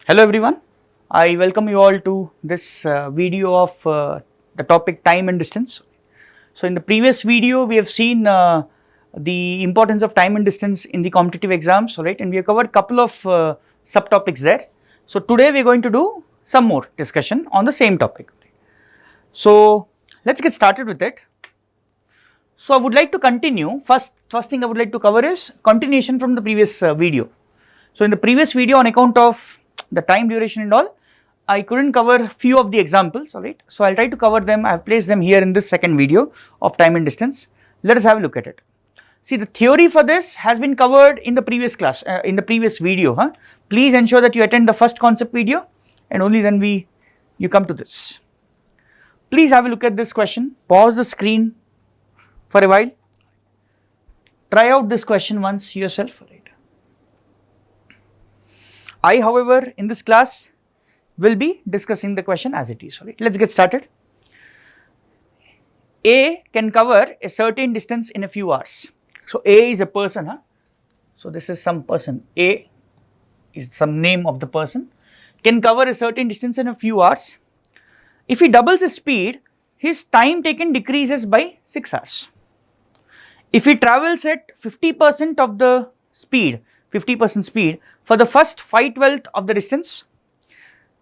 Hello everyone, I welcome you all to this video of the topic time and distance. So in the previous video we have seen the importance of time and distance in the competitive exams, right, and we have covered couple of subtopics there. So today we are going to do some more discussion on the same topic. So let's get started with it. So I would like to continue, first thing I would like to cover is continuation from the previous video. So in the previous video, on account of the time duration and all, I couldn't cover few of the examples, alright. So I'll try to cover them. I have placed them here in this second video of time and distance. Let us have a look at it. See, the theory for this has been covered in the previous class, in the previous video. Please ensure that you attend the first concept video and only then you come to this. Please have a look at this question. Pause the screen for a while. Try out this question once yourself. I, however, in this class will be discussing the question as it is. Right? Let's get started. A can cover a certain distance in a few hours. So A is a person. So this is some person. A is some name of the person. Can cover a certain distance in a few hours. If he doubles his speed, his time taken decreases by 6 hours. If he travels at 50% of the speed, 50% speed for the first 5/12 of the distance,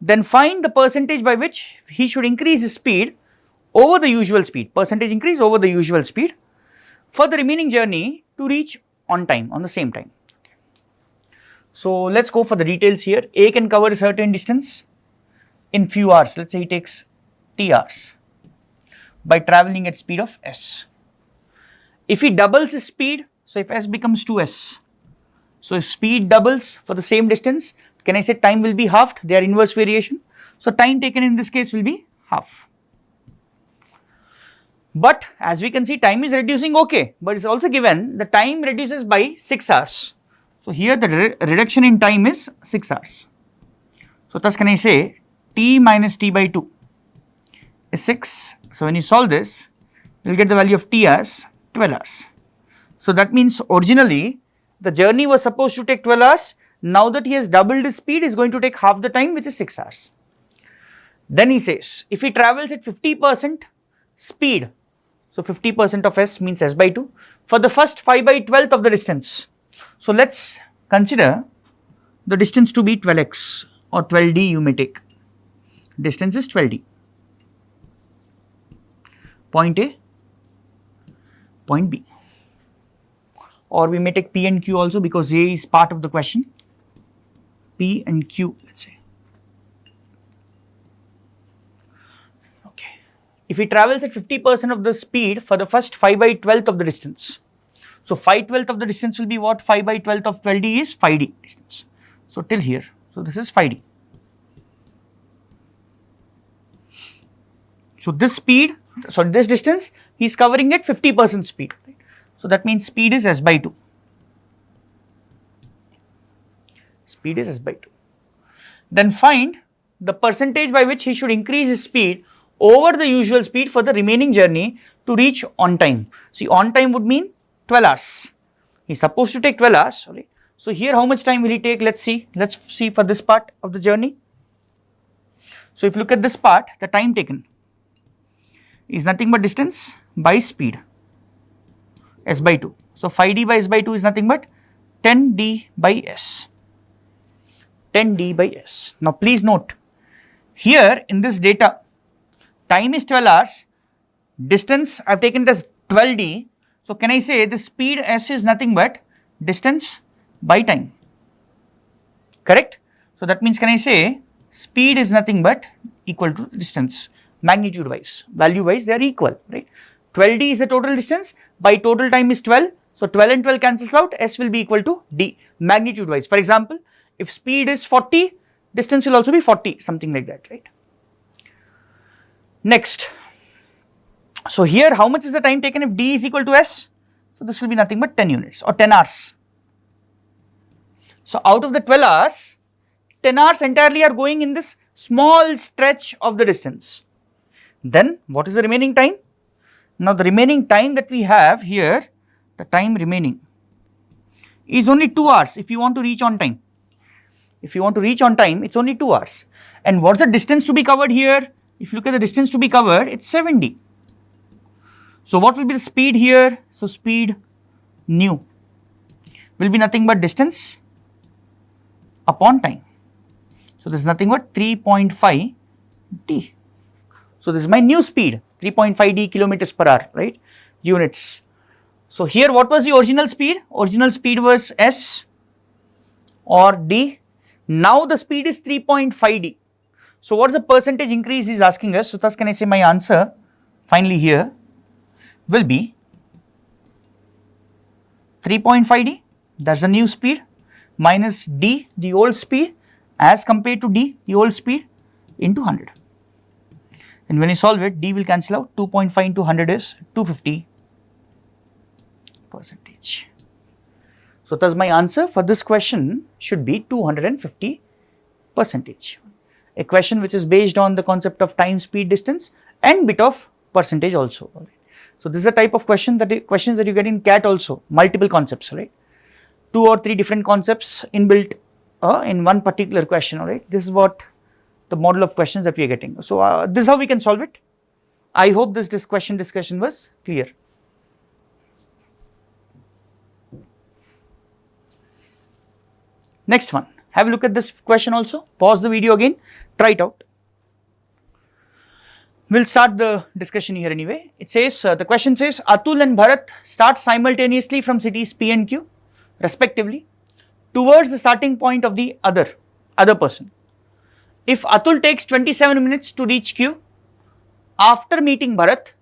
then find the percentage by which he should increase his speed over the usual speed, percentage increase over the usual speed for the remaining journey to reach on time, on the same time. So let's go for the details here. A can cover a certain distance in few hours. Let's say he takes t hours by traveling at speed of s. If he doubles his speed, so if s becomes 2s, so if speed doubles for the same distance, can I say time will be halved? They are inverse variation. So time taken in this case will be half. But as we can see, time is reducing, okay, but it's also given the time reduces by 6 hours. So here the reduction in time is 6 hours. So thus can I say t minus t by 2 is 6. So when you solve this, you will get the value of t as 12 hours. So that means originally the journey was supposed to take 12 hours. Now that he has doubled his speed, is going to take half the time, which is 6 hours. Then he says, if he travels at 50% speed, so 50% of s means s by 2, for the first 5/12 of the distance. So let's consider the distance to be 12x or 12d you may take. Distance is 12d. Point A, point B. Or we may take P and Q also because A is part of the question. P and Q, let's say. Okay. If he travels at 50% of the speed for the first 5/12 of the distance. So 5/12 of the distance will be what? 5/12 of 12d is 5d distance. So till here. So this is 5d. So this speed, so this distance, he is covering at 50% speed. Right? So that means speed is s by 2. Speed is s by 2. Then find the percentage by which he should increase his speed over the usual speed for the remaining journey to reach on time. See, on time would mean 12 hours. He is supposed to take 12 hours. Right? So here how much time will he take? Let's see for this part of the journey. So if you look at this part, the time taken is nothing but distance by speed, s by 2. So 5d by s by 2 is nothing but 10d by s. 10d by s. Now please note, here in this data, time is 12 hours, distance I have taken it as 12d. So can I say the speed s is nothing but distance by time, correct? So that means can I say speed is nothing but equal to distance, magnitude wise, value wise they are equal, right? 12d is the total distance, by total time is 12, so 12 and 12 cancels out, s will be equal to d, magnitude wise. For example, if speed is 40, distance will also be 40, something like that, right? Next, so here how much is the time taken if d is equal to s? So this will be nothing but 10 units or 10 hours. So out of the 12 hours, 10 hours entirely are going in this small stretch of the distance. Then what is the remaining time? Now the remaining time that we have here, the time remaining is only 2 hours if you want to reach on time. If you want to reach on time, it's only 2 hours. And what's the distance to be covered here? If you look at the distance to be covered, it's 7d. So what will be the speed here? So speed nu will be nothing but distance upon time. So this is nothing but 3.5 d. So this is my new speed, 3.5 d kilometers per hour, right? Units. So here what was the original speed? Original speed was s or d. Now the speed is 3.5 d. So what is the percentage increase he is asking us? So thus can I say my answer finally here will be 3.5 d, that's the new speed, minus d, the old speed, as compared to d, the old speed, into 100. And when you solve it, d will cancel out. 2.5 into 100 is 250 percentage. So thus my answer for this question should be 250 percentage. A question which is based on the concept of time, speed, distance and bit of percentage also. Right? So this is a type of questions that you get in CAT also, multiple concepts, right? 2 or 3 different concepts inbuilt in one particular question, alright. This is what the model of questions that we are getting. So this is how we can solve it. I hope this discussion was clear. Next one, have a look at this question also. Pause the video again, try it out. We'll start the discussion here anyway. It says, the question says, Atul and Bharat start simultaneously from cities P and Q respectively towards the starting point of the other person. If Atul takes 27 minutes to reach Q after meeting Bharat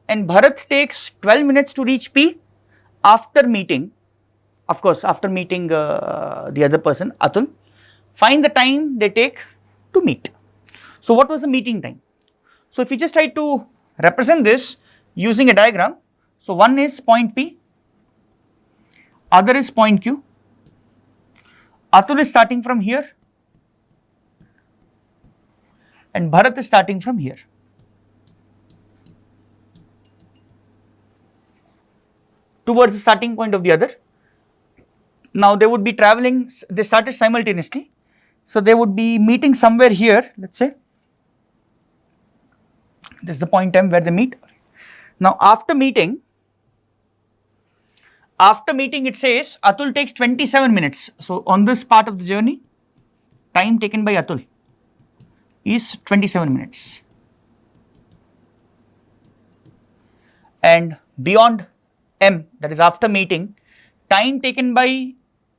and Bharat takes 12 minutes to reach P after meeting, of course after meeting the other person Atul, find the time they take to meet. So what was the meeting time? So if you just try to represent this using a diagram, so one is point P, other is point Q, Atul is starting from here and Bharat is starting from here. Towards the starting point of the other. Now they would be traveling, they started simultaneously, so they would be meeting somewhere here, let's say. This is the point M where they meet. Now after meeting it says Atul takes 27 minutes. So on this part of the journey, time taken by Atul is 27 minutes. And beyond M, that is after meeting, time taken by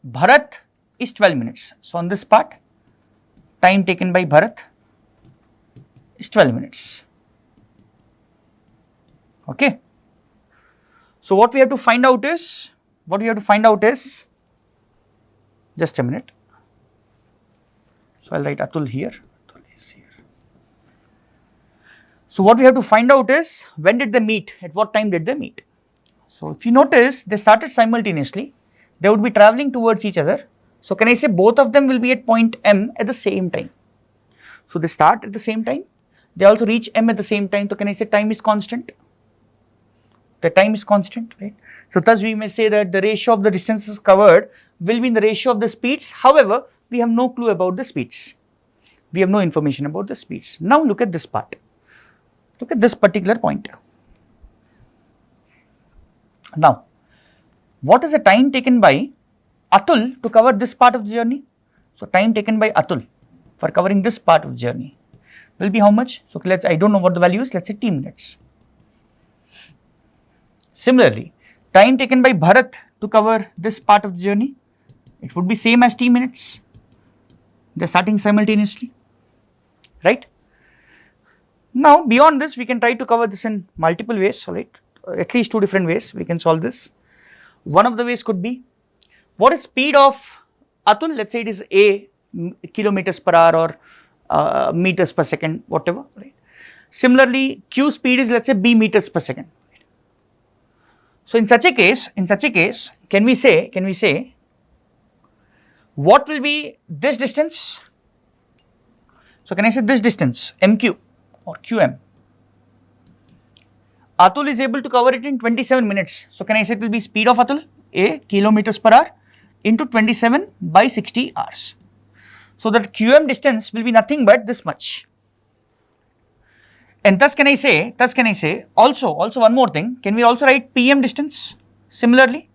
Bharat is 12 minutes. So on this part, time taken by Bharat is 12 minutes. Okay. So what we have to find out is, just a minute. So I'll write Atul here. Atul is here. So what we have to find out is, when did they meet? At what time did they meet? So if you notice, they started simultaneously. They would be traveling towards each other. So can I say both of them will be at point M at the same time? So they start at the same time. They also reach M at the same time. So can I say time is constant? The time is constant, right? So thus we may say that the ratio of the distances covered will be in the ratio of the speeds. However, we have no clue about the speeds. We have no information about the speeds. Now look at this part. Look at this particular point. Now, what is the time taken by Atul to cover this part of the journey? So time taken by Atul for covering this part of the journey will be how much? So I don't know what the value is, let's say t minutes. Similarly, time taken by Bharat to cover this part of the journey, it would be same as t minutes. They are starting simultaneously, right? Now beyond this, we can try to cover this in multiple ways, right? At least 2 different ways we can solve this. One of the ways could be, what is speed of Atul? Let's say it is A kilometers per hour or meters per second, whatever, right? Similarly, Q speed is, let's say, B meters per second. So in such a case, can we say what will be this distance? So can I say this distance, MQ or QM? Atul is able to cover it in 27 minutes. So can I say it will be speed of Atul, A kilometers per hour into 27 by 60 hours. So that QM distance will be nothing but this much. And thus can I say also one more thing, can we also write PM distance similarly?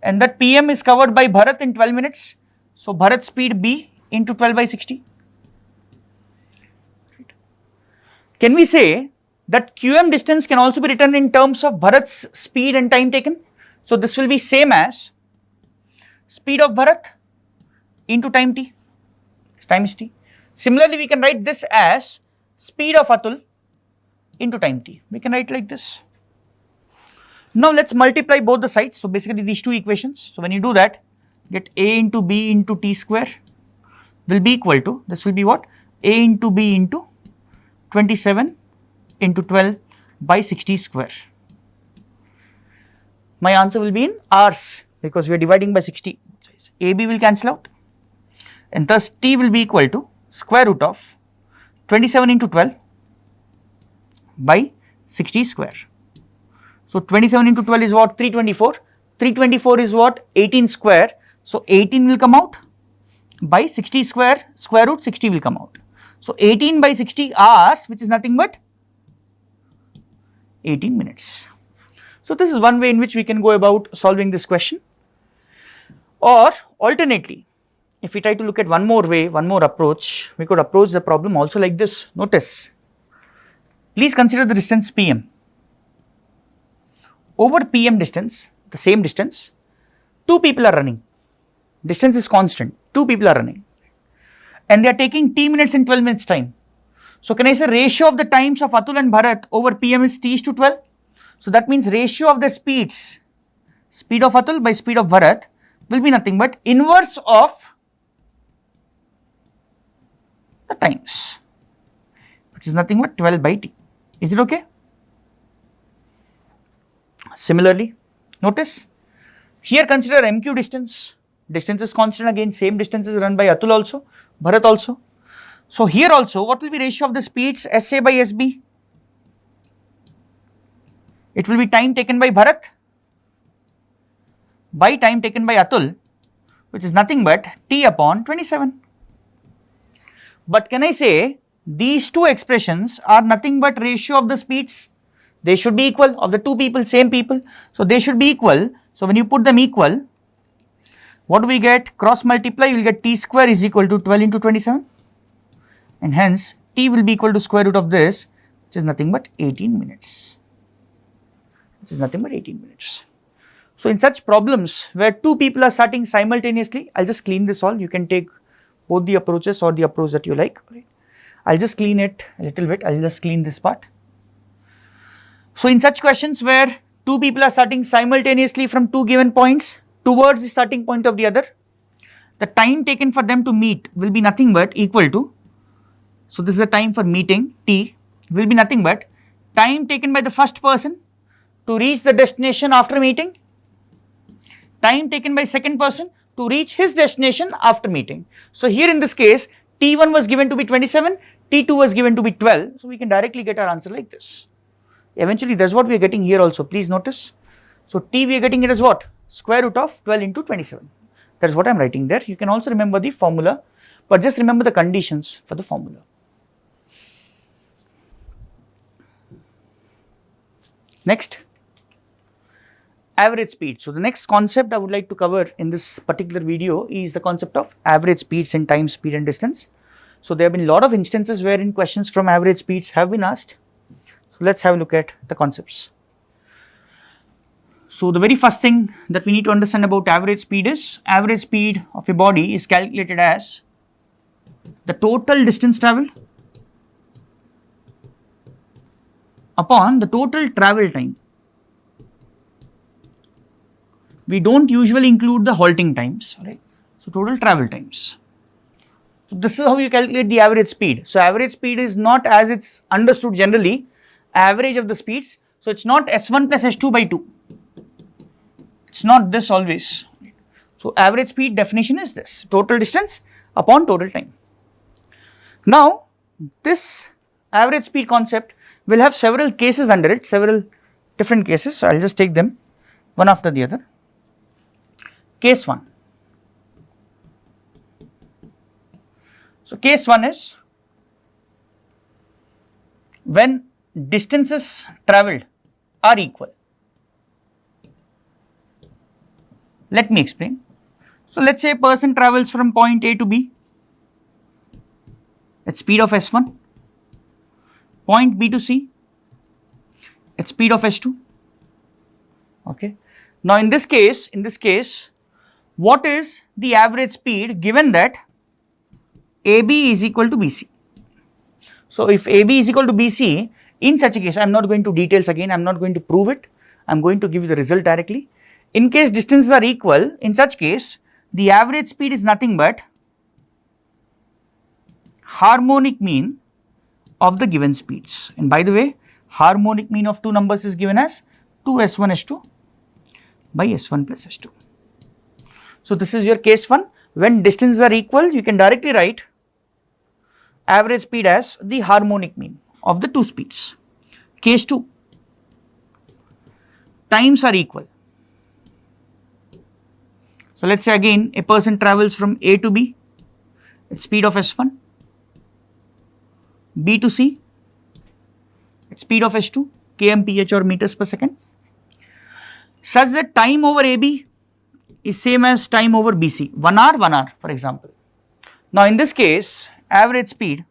And that PM is covered by Bharat in 12 minutes. So Bharat speed B into 12 by 60. Can we say that QM distance can also be written in terms of Bharat's speed and time taken? So this will be same as speed of Bharat into time t, times t. Similarly, we can write this as speed of Atul into time t. We can write like this. Now let's multiply both the sides. So basically these two equations. So when you do that, get A into B into t square will be equal to, this will be what? A into B into 27 into 12 by 60 square. My answer will be in hours because we are dividing by 60. AB will cancel out and thus T will be equal to square root of 27 into 12 by 60 square. So 27 into 12 is what? 324. 324 is what? 18 square. So 18 will come out by 60 square, square root 60 will come out. So 18 by 60 hours, which is nothing but 18 minutes. So this is one way in which we can go about solving this question. Or alternately, if we try to look at one more way, one more approach, we could approach the problem also like this. Notice, please consider the distance PM. Over PM distance, the same distance, two people are running. Distance is constant, two people are running. And they are taking t minutes and 12 minutes time. So can I say ratio of the times of Atul and Bharat over PM is t is to 12? So that means ratio of the speeds, speed of Atul by speed of Bharat will be nothing but inverse of the times, which is nothing but 12 by t. Is it okay? Similarly, notice here consider MQ distance. Distance is constant again, same distance is run by Atul also, Bharat also. So here also what will be ratio of the speeds SA by SB? It will be time taken by Bharat by time taken by Atul, which is nothing but T upon 27. But can I say these two expressions are nothing but ratio of the speeds? They should be equal of the two people, same people. So they should be equal. So when you put them equal, what do we get? Cross multiply, you will get t square is equal to 12 into 27. And hence t will be equal to square root of this, which is nothing but 18 minutes. Which is nothing but 18 minutes. So in such problems where two people are starting simultaneously, I'll just clean this all. You can take both the approaches or the approach that you like. Right? I'll just clean it a little bit. I'll just clean this part. So in such questions where two people are starting simultaneously from two given points towards the starting point of the other, the time taken for them to meet will be nothing but equal to, so this is the time for meeting, t, will be nothing but time taken by the first person to reach the destination after meeting, time taken by second person to reach his destination after meeting. So here in this case, T1 was given to be 27, T2 was given to be 12, so we can directly get our answer like this. Eventually that's what we are getting here also, please notice. So T we are getting it as what? Square root of 12 into 27. That is what I am writing there. You can also remember the formula, but just remember the conditions for the formula. Next, average speed. So the next concept I would like to cover in this particular video is the concept of average speeds and time, speed and distance. So there have been a lot of instances wherein questions from average speeds have been asked. So let's have a look at the concepts. So the very first thing that we need to understand about average speed is, average speed of a body is calculated as the total distance travelled upon the total travel time. We don't usually include the halting times, right? So total travel times. So this is how you calculate the average speed. So average speed is not as it's understood generally, average of the speeds. So it's not S1 plus S2 by 2. It's not this always. So average speed definition is this, total distance upon total time. Now this average speed concept will have several cases under it, several different cases. So I'll just take them one after the other. Case 1. So case 1 is when distances travelled are equal. Let me explain. So let's say a person travels from point A to B at speed of s1, point B to C at speed of s2. Okay. Now in this case, what is the average speed given that AB is equal to BC? So if AB is equal to BC, in such a case, I am not going to details again, I am not going to prove it, I am going to give you the result directly. In case distances are equal, in such case, the average speed is nothing but harmonic mean of the given speeds. And by the way, harmonic mean of two numbers is given as 2s1 s2 by s1 plus s2. So this is your case 1. When distances are equal, you can directly write average speed as the harmonic mean of the two speeds. Case 2, times are equal. So let's say again a person travels from A to B at speed of s1, B to C at speed of s2, kmph or meters per second, such that time over AB is same as time over BC, 1 hour for example. Now in this case, average speed,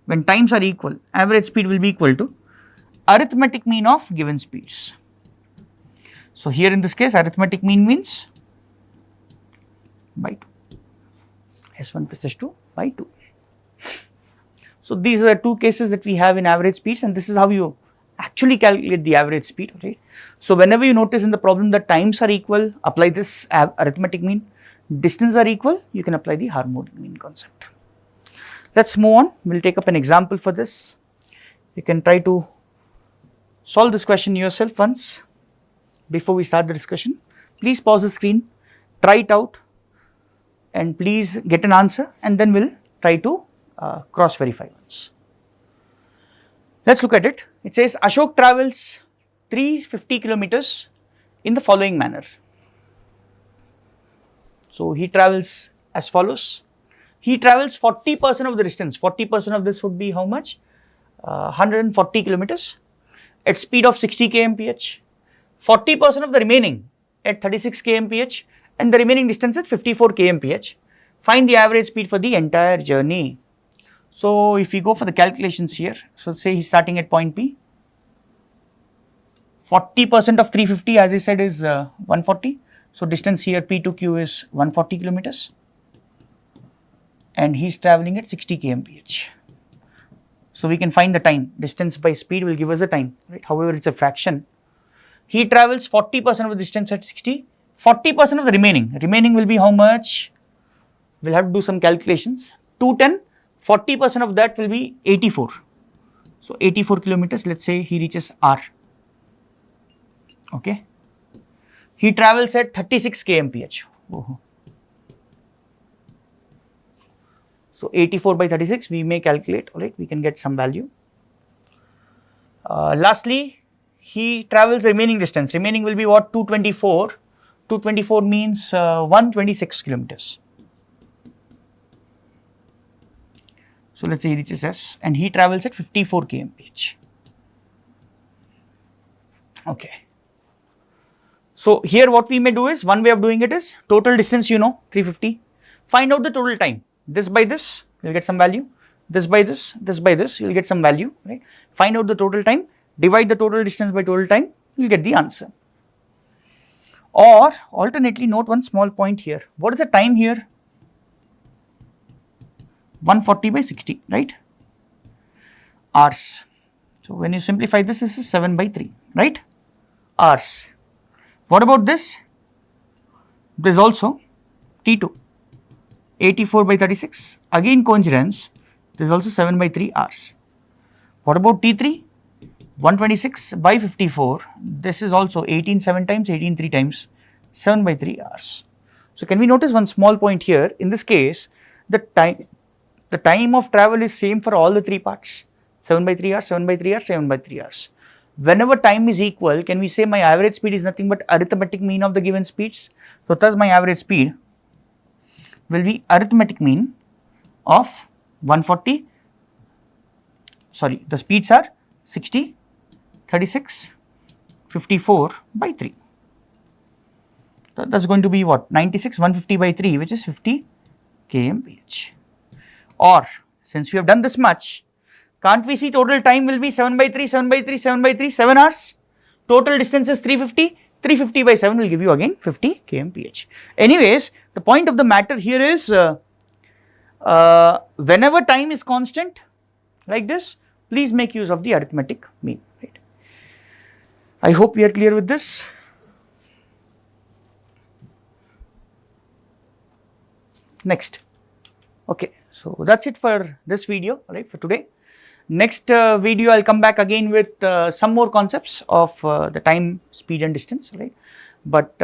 when times are equal, average speed will be equal to arithmetic mean of given speeds. So here in this case, arithmetic mean means by 2, s1 plus s2 by 2. So these are the two cases that we have in average speeds, and this is how you actually calculate the average speed, right? So whenever you notice in the problem that times are equal, apply this arithmetic mean, distance are equal, you can apply the harmonic mean concept. Let's move on, we will take up an example for this. You can try to solve this question yourself once before we start the discussion. Please pause the screen, try it out, and please get an answer, and then we will try to cross verify once. Let's look at it. It says Ashok travels 350 kilometers in the following manner. So he travels as follows. He travels 40% of the distance. 40% of this would be how much? 140 kilometers at speed of 60 kmph. 40% of the remaining at 36 kmph, and the remaining distance at 54 kmph. Find the average speed for the entire journey. So if we go for the calculations here, so say he's starting at point P. 40% of 350, as I said, is 140. So distance here P to Q is 140 kilometers, and he's traveling at 60 kmph. So we can find the time. Distance by speed will give us the time, right? However, it's a fraction. He travels 40% of the distance at 60. 40% of the remaining will be how much? We'll have to do some calculations. 210. 40% of that will be 84. So 84 kilometers. Let's say he reaches R. Okay. He travels at 36 kmph. Oh. So 84 by 36 we may calculate, alright, we can get some value. Lastly, he travels remaining distance. Remaining will be what? 224. 224 means 126 kilometers. So let's say he reaches S and he travels at 54 kmph. Okay. So here what we may do is, one way of doing it is total distance, you know, 350. Find out the total time. This by this, you'll get some value. This by this by this, you'll get some value, right? Find out the total time, divide the total distance by total time, you'll get the answer. Or alternately, note one small point here. What is the time here? 140 by 60, right? Hours. So when you simplify this, this is 7 by 3, right? Hours. What about this? This is also T2. 84 by 36. Again coincidence. This is also 7 by 3 hours. What about T3? 126 by 54. This is also 18 7 times, 18 3 times, 7 by 3 hours. So can we notice one small point here? In this case, the time of travel is same for all the three parts. 7 by 3 hours, 7 by 3 hours, 7 by 3 hours. Whenever time is equal, can we say my average speed is nothing but arithmetic mean of the given speeds? So thus my average speed will be arithmetic mean of 140, sorry, the speeds are 60, 36, 54 by 3. That's going to be what? 96, 150 by 3, which is 50 kmph. Or since we have done this much, can't we see total time will be 7 by 3, 7 by 3, 7 by 3, 7 hours? Total distance is 350, 350 by 7 will give you again 50 kmph. Anyways, the point of the matter here is whenever time is constant like this, please make use of the arithmetic mean. Right? I hope we are clear with this. Next. Okay, so that's it for this video, right, for today. Next video I'll come back again with some more concepts of the time, speed and distance, right. But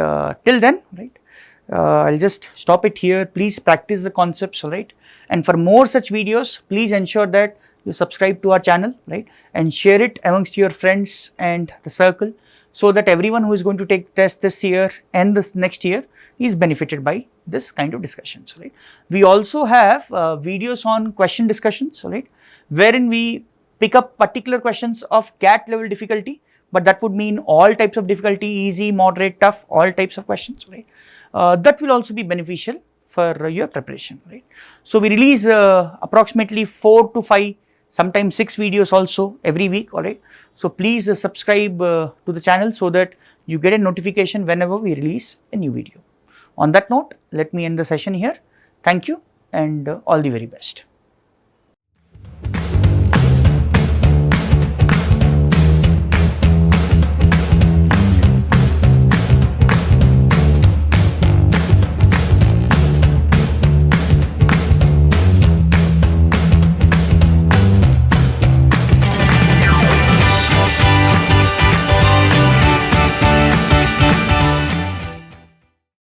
till then, right, I'll just stop it here. Please practice the concepts, right, and for more such videos, please ensure that you subscribe to our channel, right, and share it amongst your friends and the circle, so that everyone who is going to take test this year and this next year is benefited by this kind of discussions, right. We also have videos on question discussions, right, wherein we pick up particular questions of CAT level difficulty, but that would mean all types of difficulty, easy, moderate, tough, all types of questions, right. That will also be beneficial for your preparation, right. So we release approximately 4 to 5, sometimes 6 videos also every week, alright. So please subscribe to the channel so that you get a notification whenever we release a new video. On that note, let me end the session here. Thank you and all the very best.